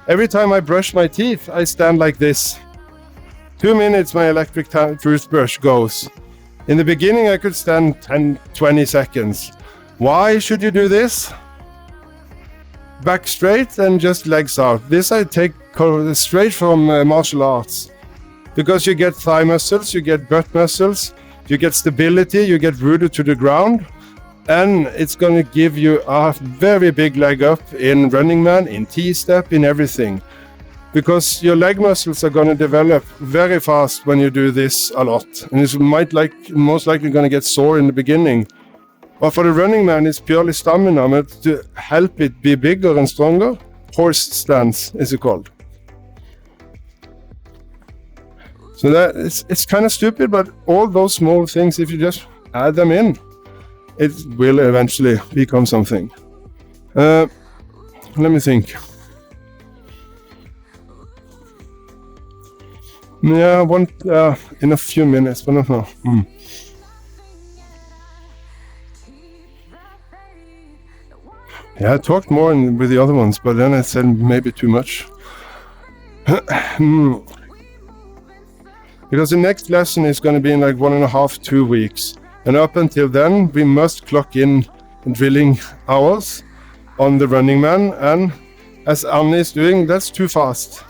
S1: Every time I brush my teeth, I stand like this. 2 minutes my electric toothbrush goes. In the beginning I could stand 10-20 seconds. Why should you do this? Back straight and just legs out. This I take straight from martial arts. Because you get thigh muscles, you get butt muscles, you get stability, you get rooted to the ground. And it's going to give you a very big leg up in Running Man, in T-step, in everything. Because your leg muscles are going to develop very fast when you do this a lot. And it's most likely going to get sore in the beginning. But for the Running Man, it's purely stamina. But to help it be bigger and stronger, horse stance is it called. So that it's kind of stupid, but all those small things, if you just add them in, it will eventually become something. Let me think. Yeah, in a few minutes, but I don't know. Yeah, I talked more with the other ones, but then I said maybe too much. Because the next lesson is going to be in like 1.5-2 weeks. And up until then, we must clock in drilling hours on the Running Man. And as Anne is doing, that's too fast.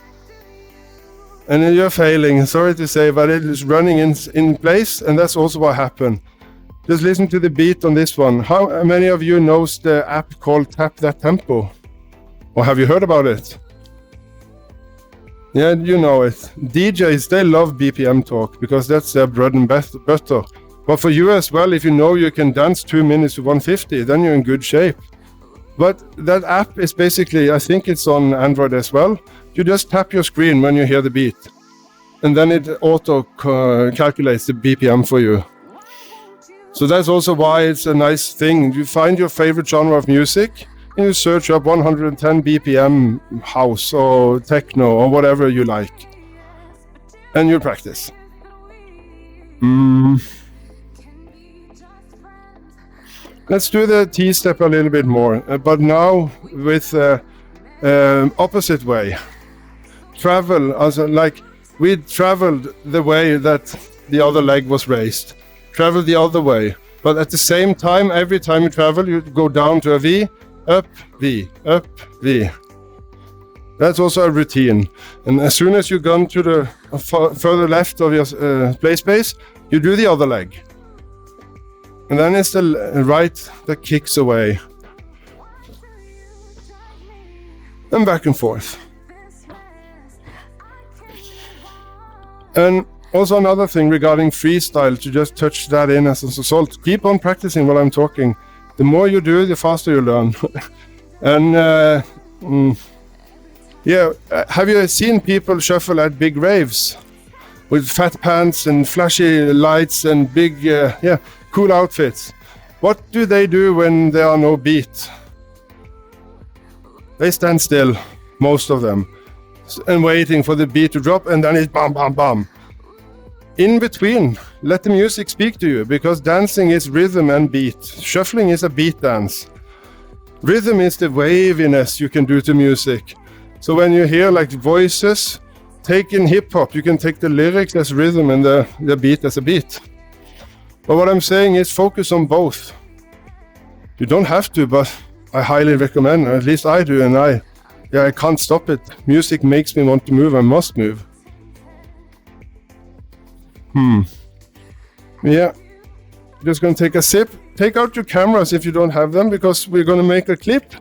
S1: And you're failing, sorry to say, but it is running in place, and that's also what happened. Just listen to the beat on this one. How many of you knows the app called Tap That Tempo? Or have you heard about it? Yeah, you know it. DJs, they love BPM talk, because that's their bread and butter. But for you as well, if you know you can dance 2 minutes to 150, then you're in good shape. But that app is basically, I think it's on Android as well. You just tap your screen when you hear the beat. And then it auto calculates the BPM for you. So that's also why it's a nice thing. You find your favorite genre of music and you search up 110 BPM house or techno or whatever you like. And you practice. Let's do the T-step a little bit more, but now with opposite way. Travel, like we traveled the way that the other leg was raised. Travel the other way. But at the same time, every time you travel, you go down to a V, up, V, up, V. That's also a routine. And as soon as you go to the further left of your play space, you do the other leg. And then it's the right that kicks away. And back and forth. And also another thing regarding freestyle, to just touch that in as a result. Keep on practicing while I'm talking. The more you do, the faster you learn. And have you seen people shuffle at big raves? With fat pants and flashy lights and big, cool outfits. What do they do when there are no beat? They stand still, most of them, and waiting for the beat to drop, and then it's bam, bam, bam. In between, let the music speak to you, because dancing is rhythm and beat. Shuffling is a beat dance. Rhythm is the waviness you can do to music. So when you hear like voices, take in hip-hop, you can take the lyrics as rhythm and the beat as a beat. But what I'm saying is focus on both. You don't have to, but I highly recommend, or at least I do, and I can't stop it. Music makes me want to move, I must move. Yeah, just gonna take a sip. Take out your cameras if you don't have them, because we're gonna make a clip,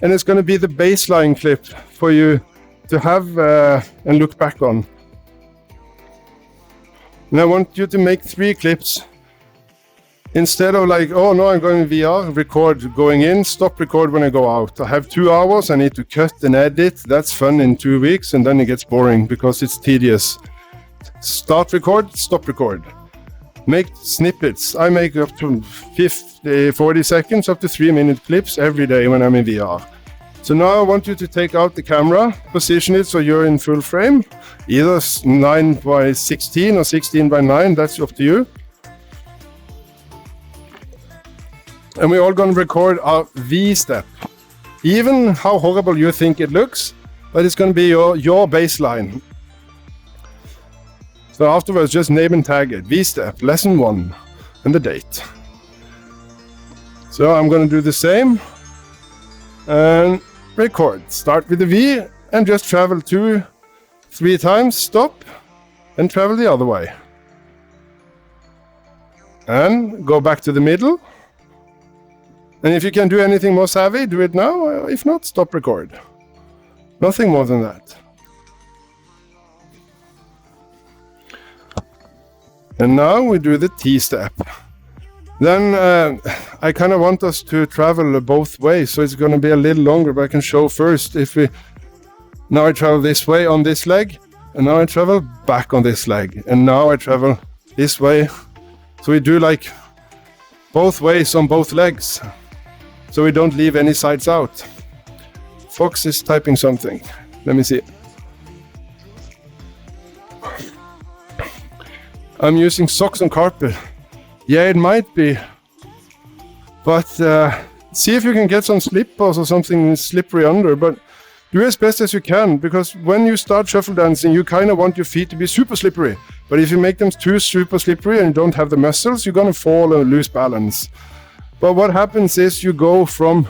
S1: and it's gonna be the baseline clip for you to have and look back on. And I want you to make 3 clips. Instead of like, oh no, I'm going VR, record going in, stop record when I go out. I have 2 hours, I need to cut and edit. That's fun in 2 weeks, and then it gets boring because it's tedious. Start record, stop record. Make snippets. I make up to 50, 40 seconds, up to 3-minute clips every day when I'm in VR. So now I want you to take out the camera, position it so you're in full frame, either 9:16 or 16:9, that's up to you. And we're all going to record our V step. Even how horrible you think it looks, but it's going to be your baseline. So afterwards, just name and tag it. V step, lesson 1, and the date. So I'm going to do the same. And record. Start with the V and just travel 2-3 times, stop, and travel the other way. And go back to the middle. And if you can do anything more savvy, do it now. If not, stop record. Nothing more than that. And now we do the T step. Then I kind of want us to travel both ways, so it's going to be a little longer, but I can show first if we... Now I travel this way on this leg, and now I travel back on this leg, and now I travel this way. So we do like both ways on both legs, so we don't leave any sides out. Fox is typing something. Let me see. I'm using socks on carpet. Yeah, it might be. But see if you can get some slippers or something slippery under, but do as best as you can, because when you start shuffle dancing, you kind of want your feet to be super slippery. But if you make them too super slippery and you don't have the muscles, you're gonna fall and lose balance. But what happens is you go from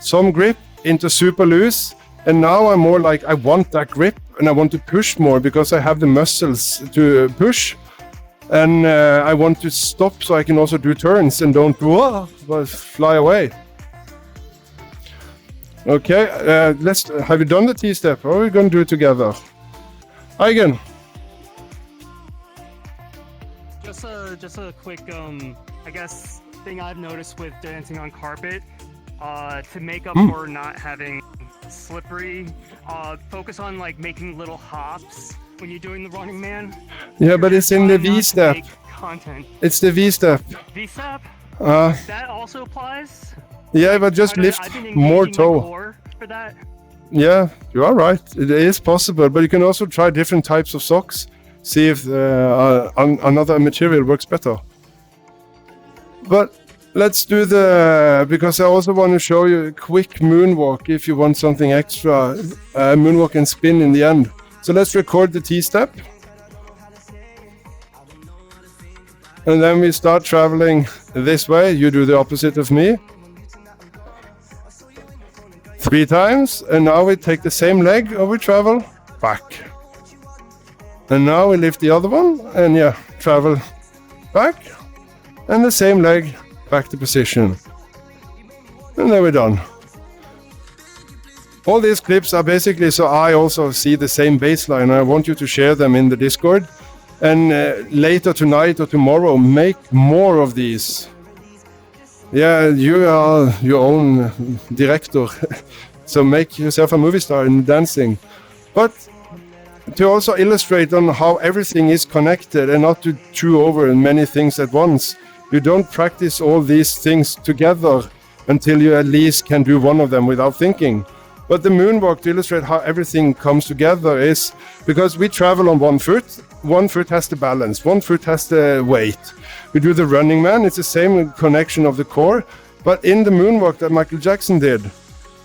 S1: some grip into super loose, and now I'm more like, I want that grip and I want to push more because I have the muscles to push. And I want to stop so I can also do turns and don't go, but fly away. Okay, have you done the T step, or are we going to do it together? Aigen.
S12: Just a quick, I guess, thing I've noticed with dancing on carpet, to make up for not having slippery, focus on like making little hops when you're doing the running man.
S1: Yeah, but it's in the V step.
S12: Content.
S1: It's the V step.
S12: V step? That also applies?
S1: Yeah, but just lift more toe.
S12: For that.
S1: Yeah, you are right. It is possible, but you can also try different types of socks. See if another material works better. But let's do because I also want to show you a quick moonwalk if you want something extra. Moonwalk and spin in the end. So let's record the T step. And then we start traveling this way. You do the opposite of me. 3 times. And now we take the same leg and we travel back. And now we lift the other one and yeah, travel back. And the same leg back to position. And then we're done. All these clips are basically so I also see the same baseline. I want you to share them in the Discord. And later tonight or tomorrow, make more of these. Yeah, you are your own director. So make yourself a movie star in dancing. But to also illustrate on how everything is connected and not to chew over many things at once. You don't practice all these things together until you at least can do one of them without thinking. But the moonwalk, to illustrate how everything comes together, is because we travel on one foot. One foot has the balance, one foot has the weight. We do the running man, it's the same connection of the core. But in the moonwalk that Michael Jackson did,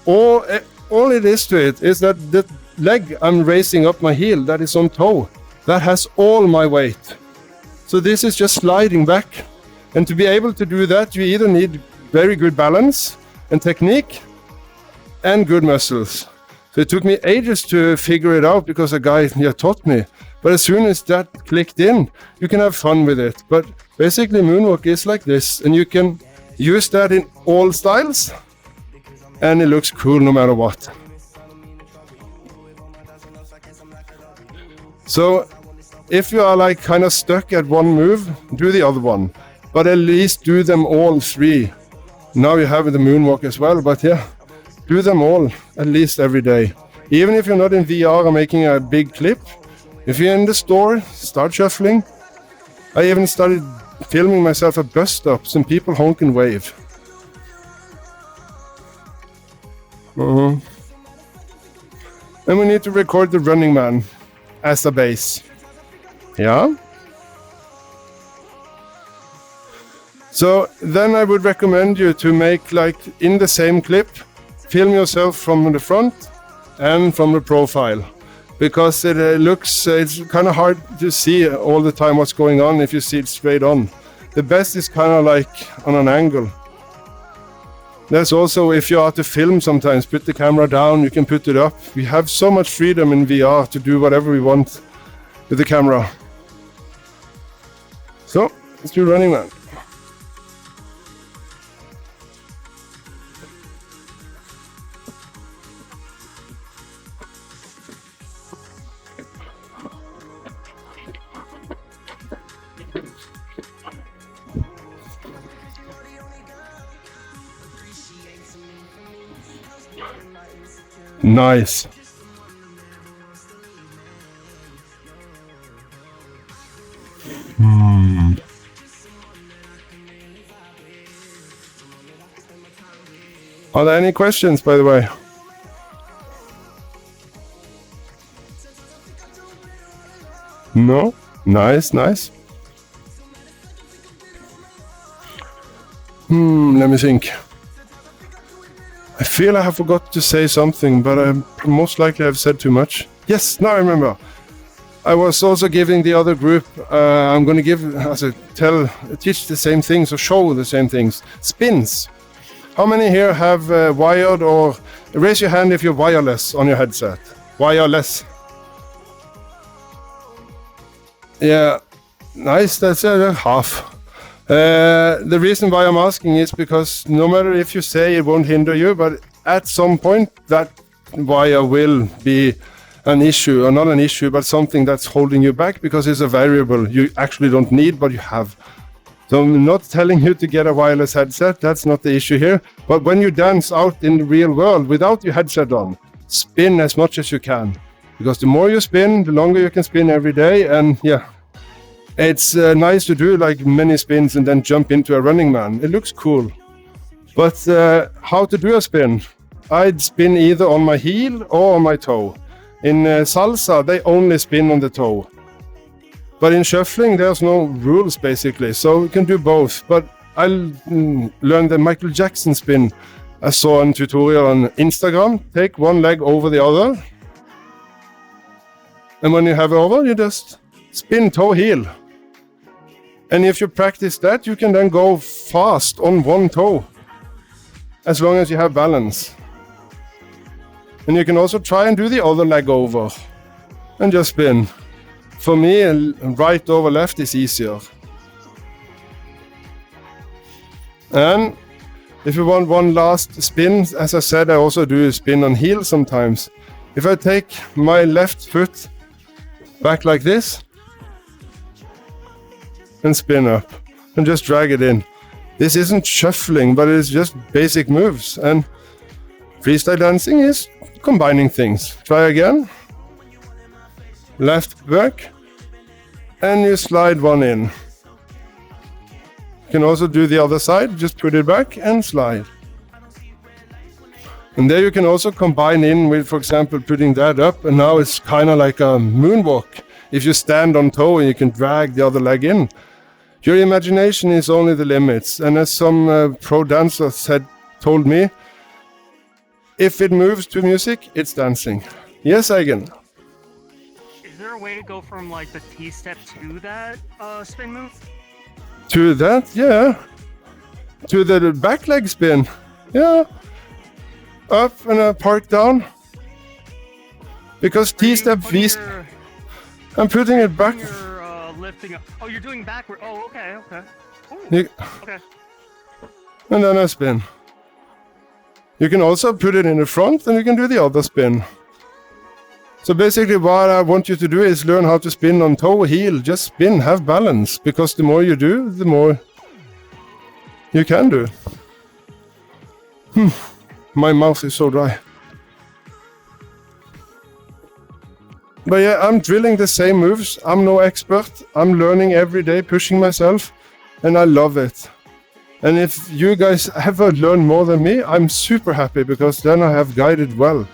S1: all it is to it is that the leg I'm raising up my heel, that is on toe, that has all my weight. So this is just sliding back. And to be able to do that, you either need very good balance and technique and good muscles. So it took me ages to figure it out because a guy taught me. But as soon as that clicked in, you can have fun with it. But basically MoonWalk is like this, and you can use that in all styles, and it looks cool no matter what. So if you are like kind of stuck at one move, do the other one. But at least do them all three. Now you have the MoonWalk as well, but yeah, do them all at least every day. Even if you're not in VR or making a big clip, if you're in the store, start shuffling. I even started filming myself at bus stops and people honk and wave. And we need to record the Running Man as a bass. Yeah. So then I would recommend you to make like in the same clip, film yourself from the front and from the profile. Because it's kind of hard to see all the time what's going on if you see it straight on. The best is kind of like on an angle. There's also, if you are to film sometimes, put the camera down, you can put it up. We have so much freedom in VR to do whatever we want with the camera. So, let's do Running Man. Nice. Are there any questions, by the way? No? Nice, nice. Let me think. I feel I have forgot to say something, but I most likely have said too much. Yes, now I remember. I was also giving the other group, I'm going to give, teach the same things or show the same things. Spins. How many here have wired or, raise your hand if you're wireless on your headset. Wireless. Yeah, nice, that's half. The reason why I'm asking is because no matter if you say it won't hinder you, but at some point that wire will be an issue, or not an issue, but something that's holding you back because it's a variable you actually don't need, but you have. So I'm not telling you to get a wireless headset, that's not the issue here. But when you dance out in the real world without your headset on, spin as much as you can. Because the more you spin, the longer you can spin every day, and yeah. It's nice to do like many spins and then jump into a Running Man. It looks cool. But how to do a spin? I'd spin either on my heel or on my toe. In salsa, they only spin on the toe. But in shuffling, there's no rules basically, so you can do both. But I'll learn the Michael Jackson spin. I saw a tutorial on Instagram. Take one leg over the other. And when you have it over, you just spin toe heel. And if you practice that, you can then go fast on one toe, as long as you have balance. And you can also try and do the other leg over, and just spin. For me, right over left is easier. And if you want one last spin, as I said, I also do a spin on heel sometimes. If I take my left foot back like this, and spin up and just drag it in. This isn't shuffling, but it's just basic moves, and freestyle dancing is combining things. Try again. Left back, and you slide one in. You can also do the other side, just put it back and slide. And there you can also combine in with, for example, putting that up, and now it's kind of like a moonwalk. If you stand on toe and you can drag the other leg in. Your imagination is only the limits, and as some pro dancers told me, if it moves to music, it's dancing. Yes, Eigen?
S12: Is there a way to go from like the T step to that spin move?
S1: To that, yeah. to the back leg spin. Yeah. Up and park down. Because T-step V, I'm putting it back.
S12: You're lifting up. Oh, you're doing backward. Oh, okay, okay. Okay.
S1: And then I spin. You can also put it in the front and you can do the other spin. So basically what I want you to do is learn how to spin on toe, heel. Just spin, have balance. Because the more you do, the more you can do. My mouth is so dry. But yeah, I'm drilling the same moves. I'm no expert. I'm learning every day, pushing myself. And I love it. And if you guys ever learn more than me, I'm super happy because then I have guided well.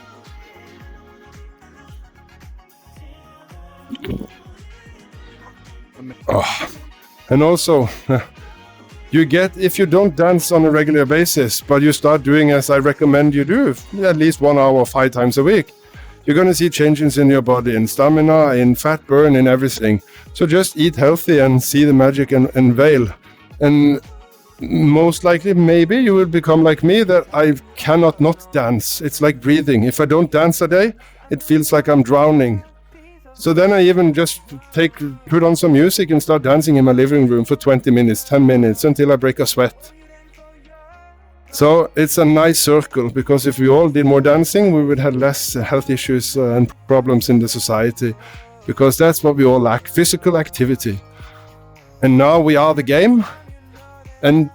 S1: Oh. And also, you get, if you don't dance on a regular basis, but you start doing as I recommend you do, at least 1 hour, 5 times a week, you're going to see changes in your body, in stamina, in fat burn, in everything. So just eat healthy and see the magic unveil. And most likely, maybe you will become like me, that I cannot not dance. It's like breathing. If I don't dance a day, it feels like I'm drowning. So then I even just put on some music and start dancing in my living room for 20 minutes, 10 minutes, until I break a sweat. So it's a nice circle, because if we all did more dancing, we would have less health issues and problems in the society, because that's what we all lack, physical activity. And now we are the game. And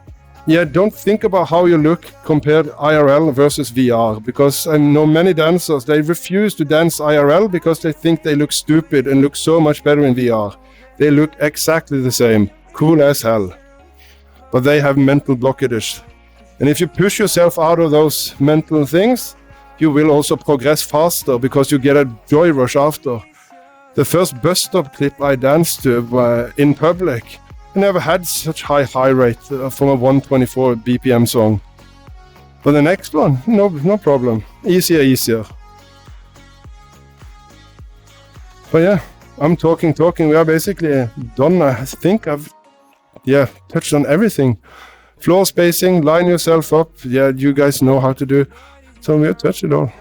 S1: yeah, don't think about how you look compared IRL versus VR, because I know many dancers, they refuse to dance IRL because they think they look stupid and look so much better in VR. They look exactly the same, cool as hell, but they have mental blockages. And if you push yourself out of those mental things, you will also progress faster because you get a joy rush after. The first bus stop clip I danced to in public, I never had such high rate from a 124 BPM song. But the next one, no problem. Easier. But yeah, I'm talking. We are basically done. I think I've touched on everything. Floor spacing, line yourself up. Yeah, you guys know how to do. So we have touched it all.